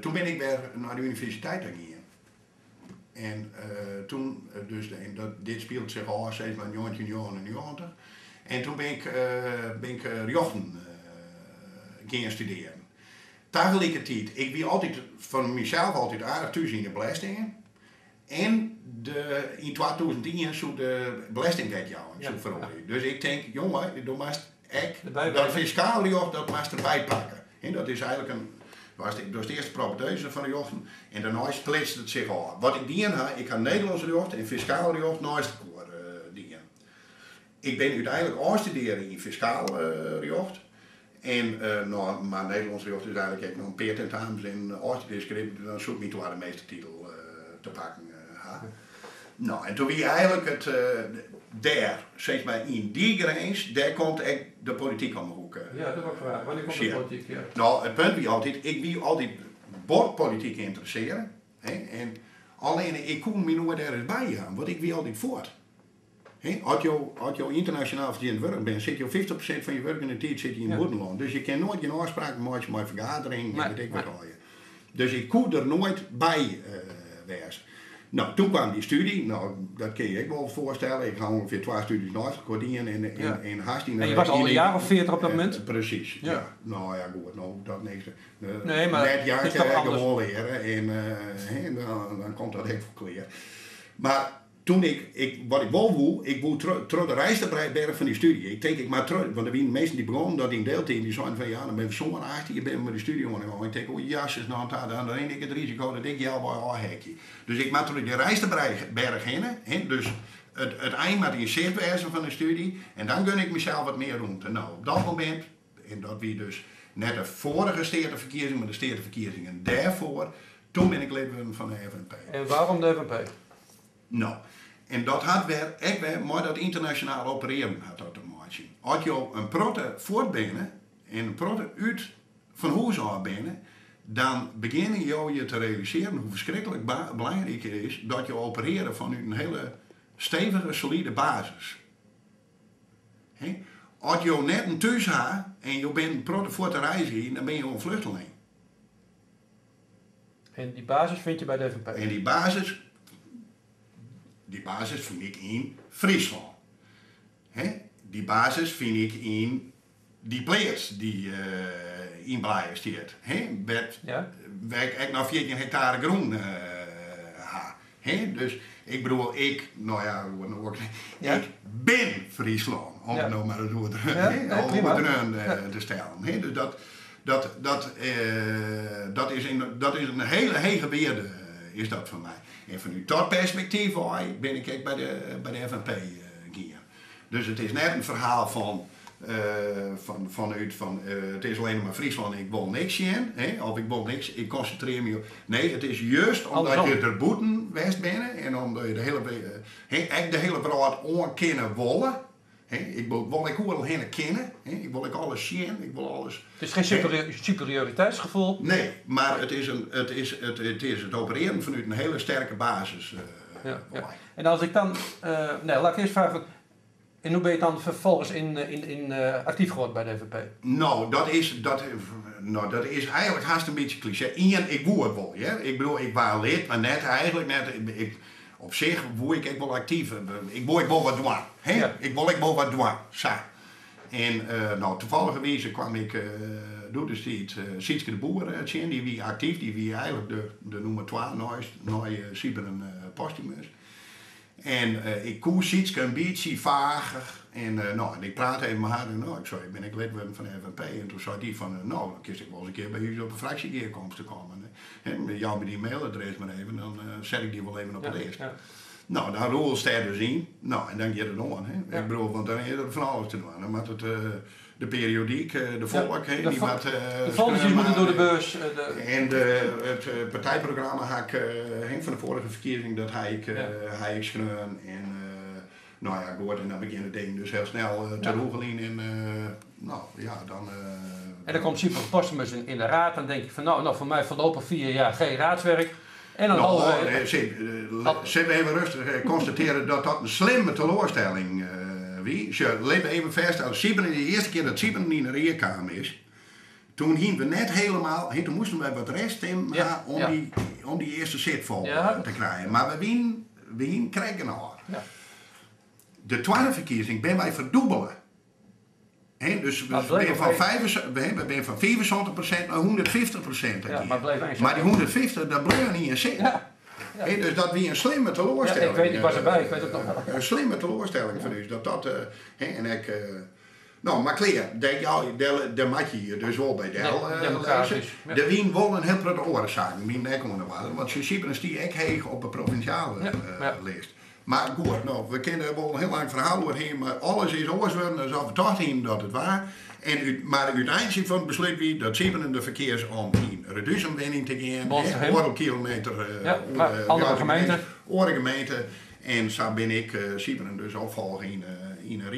toen ben ik weer naar de universiteit gegaan. En toen, dit speelt zich al steeds maar 1990. En toen ben ik rechten gaan studeren. Tegelijkertijd, ik wie altijd van mezelf altijd aardig thuis in de belastingen. En in 2010 zou de belastingwet jou veranderen. Dus ik denk, jongen, je moest dat fiscaal recht, dat moest erbij pakken. En dat is eigenlijk dat is de eerste propedeuse van de jochten. En daarna splitst het zich al. Wat ik dien heb, ik heb Nederlands recht en fiscaal recht naast elkaar dien. Ik ben uiteindelijk afstuderen in fiscaal recht. En maar Nederlands recht is eigenlijk nog een peer tentamens en afstudeerscript, dan zoek ik niet waar de meeste titel te pakken had. Nou, en toen wie eigenlijk het daar, zeg maar in die grens, daar komt echt de politiek aan de hoek. Ja, dat was waar. Wanneer komt de politiek? Ja. Nou, het punt wie altijd, ik wie altijd bordpolitiek interesseren. Hè, en alleen, ik kon me nooit ergens bij gaan, want ik wie altijd voort. Als je internationaal verdiend werk bent, zit je 50% van je werkende tijd zit je in het buitenland. Dus je kan nooit je afspraken maken met vergadering en weet ik wat al je. Dus ik kon er nooit bij wezen. Nou, toen kwam die studie, nou dat kun je wel voorstellen. Ik ga ongeveer 2 studies naast elkaar doen en haast in. En je was al een jaar of 40 op dat moment? Precies, ja. Nou ja, goed, nou dat niks. Nee, maar net jaar is toch gewoon leren en dan komt dat even clear. Maar toen wat ik wel woe, ik woe terug de Rijstenberg van die studie. Ik denk, ik maar terug, want er waren mensen die begonnen dat in deeltien, die zeiden van ja, dan ben ik zomaar achter, je bent met de studie aan. Ik denk, oh jasjes, nou dan neem ik het risico dat ik jou wel hekje. Dus ik maak terug de Rijstenberg heen, dus het eind met in zichtwijze van de studie, en dan gun ik mezelf wat meer ruimte. Nou, op dat moment, en dat wie dus net de vorige stedenverkiezingen, maar de stedenverkiezingen daarvoor, toen ben ik lid van de FNP. En waarom de FNP? Nou, en dat had weer, maar dat internationaal opereren had dat te maken. Als je een protte voortbinnen en een protte uit van huis af binnen, dan beginnen je te realiseren hoe verschrikkelijk belangrijk het is dat je opereren van een hele stevige, solide basis. Als je net een thuis hebt en je bent protte voor te reizen, dan ben je een vluchteling. En die basis vind je bij de FNP? En die basis vind ik in Friesland. Die basis vind ik in die players die in Blaaien staat. Waar ik nog 14 hectare groen heb. Dus ik bedoel, ik ben Friesland. Om het nou maar eens door te stellen. Dus dat is een hele hege waarde is dat voor mij. En vanuit dat perspectief ben ik bij de FNP gegaan. Dus het is net een verhaal vanuit het is alleen maar Friesland en ik wil niks zien. Of ik wil niks, ik concentreer me op. Nee, het is juist omdat je er boeten west bent en omdat je de hele wereld onkennen willen. Ik wil wel heen kennen. Ik wil alles zien. Ik wil alles. Het is geen superioriteitsgevoel. Nee, maar het is het opereren vanuit een hele sterke basis. Ja. En als ik dan, laat ik eerst vragen, en hoe ben je dan vervolgens in actief geworden bij de FNP? Nou, dat is eigenlijk haast een beetje cliché. Ik woe het wel. Ja? Ik bedoel, ik was lid, maar op zich woe ik wel actief. Ik wil wat doen. Ja. Ik wil wat doen. Zo. En toevallig kwam ik door de steeds Sietske de Boer zien. Die wie actief, die wie eigenlijk de nummer 12 naar Syberen Postumus. En ik koos Sietske een beetje vager. En ik praatte even met haar en ik ben lid van de FNP. En toen zei die van, dan kies ik wel eens een keer bij jullie op een fractiegeerkomst te komen. En met jou met die mailadres maar even, dan zet ik die wel even op de lijst. Ja. Nou, dan rolt het dus in. Nou, en dan gaat het on. Ja. Ik bedoel, want dan is er van alles te doen. Dan moet het de periodiek, de volk, de volkjes moeten door de beurs. En het partijprogramma van de vorige verkiezing, dat hij ik schreeuwen. En goed, en dan begin het ding dus heel snel te roegelen. En dan... En dan komt Syberen Postumus in de raad, dan denk je van voor mij voorlopig 4 jaar geen raadswerk. En dan zullen we even rustig constateren dat een slimme teleurstelling wie. Ze leven even vast als Syberen, de eerste keer dat Syberen in de reerkamer is, toen gingen we net helemaal, toen moesten we wat rest in om die eerste zit vol te krijgen. Maar we krijgen nog. Ja. De tweede verkiezing ben wij verdubbelen. Dus we zijn van 75% naar 150%. Ja, maar die 150, daar bleef niet in zitten. Ja. Ja. Dus dat wie een slimme teleurstelling. Ja, ik was erbij, ik weet het nog wel. Een slimme teleurstelling van u. Maar klaar, de maak je hier dus wel bij democratisch. De wien wil een heel grote oorzaak, want ze zien een die ik heeg op een provinciale lijst. Maar goed, we kennen wel een heel lang verhaal doorheen, maar alles is oorsworden, dus we toch zien dat het waar. Maar uiteindelijk van het besluit wie dat 7 verkeers om in reductieomwinning te gaan, een kilometer, andere gemeenten. En zo ben ik 7 dus opvolgen in een